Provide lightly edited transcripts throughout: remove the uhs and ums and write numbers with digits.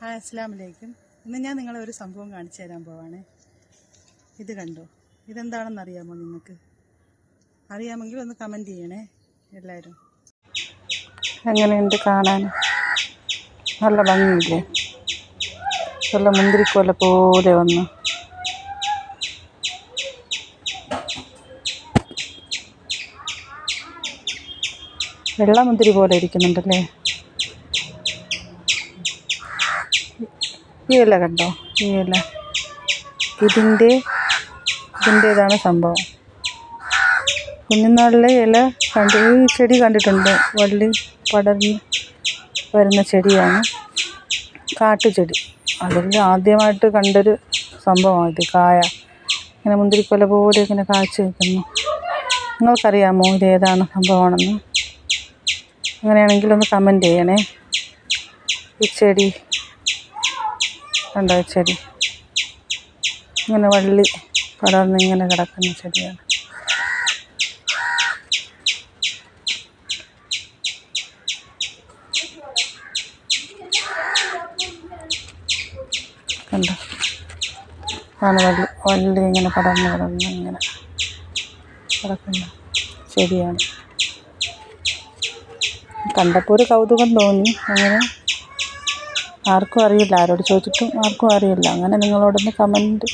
Hi, അസ്സലാമു അലൈക്കും. ഇന്ന് ഞാൻ നിങ്ങളെ ഒരു സംഭവം കാണിച്ചു തരാൻ പോവാണ്. ഇത് കണ്ടോ? ഇതെന്താണെന്ന് അറിയാമോ നിങ്ങൾക്ക്? അറിയാമെങ്കിൽ ഒന്ന് കമൻറ്റ് ചെയ്യണേ എല്ലാവരും. എങ്ങനെയുണ്ട് കാണാൻ? നല്ല ഭംഗിയില്ലേ? നല്ല മുന്തിരിക്കോല പോലെ വന്നു. വെള്ളമുന്തിരി പോലെ ഇരിക്കുന്നുണ്ടല്ലേ? ഈ ഇല കണ്ടോ? ഈ ഇല ഇതിൻ്റേതാണ് സംഭവം. കുഞ്ഞുനാളിലെ ഇല ഈ ചെടി കണ്ടിട്ടുണ്ട്. വള്ളി പടർന്ന് വരുന്ന ചെടിയാണ്, കാട്ടുചെടി. അതിൽ ആദ്യമായിട്ട് കണ്ടൊരു സംഭവമാണ് ഇത്. കായ ഇങ്ങനെ മുന്തിരിക്കൊല പോലെ ഇങ്ങനെ കായ്ച്ചു നിൽക്കുന്നു. നിങ്ങൾക്കറിയാമോ ഇതേതാണ് സംഭവമാണെന്ന്? അങ്ങനെയാണെങ്കിൽ ഒന്ന് കമൻറ്റ് ചെയ്യണേ. ഈ ചെടി കണ്ടോ? ചെടി ഇങ്ങനെ വള്ളി പടർന്ന് ഇങ്ങനെ കിടക്കുന്ന ചെടിയാണ്. കണ്ടോ? ആണ് വള്ളി ഇങ്ങനെ പടർന്ന് ഇങ്ങനെ കിടക്കുന്ന ചെടിയാണ്. കണ്ടപ്പോൾ ഒരു കൗതുകം തോന്നി. അങ്ങനെ ആർക്കും അറിയില്ല, ആരോട് ചോദിച്ചിട്ടും ആർക്കും അറിയില്ല. അങ്ങനെ നിങ്ങളോടൊന്ന് കമൻറ്റ്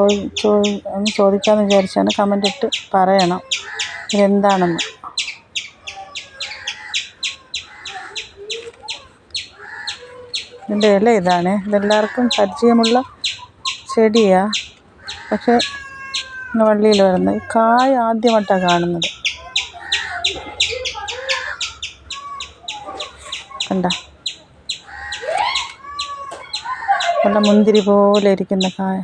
ഒന്ന് ചോദിക്കാമെന്ന് വിചാരിച്ചാണ്. കമൻ്റ് ഇട്ട് പറയണം ഇതെന്താണെന്ന്. ഇതിൻ്റെ ഇല ഇതാണ്. ഇതെല്ലാവർക്കും പരിചയമുള്ള ചെടിയാണ്. പക്ഷേ വള്ളിയിൽ വരുന്നത് ഈ കായ ആദ്യമായിട്ടാണ് കാണുന്നത്. കണ്ട? നല്ല മുന്തിരി പോലെ ഇരിക്കുന്ന കായ.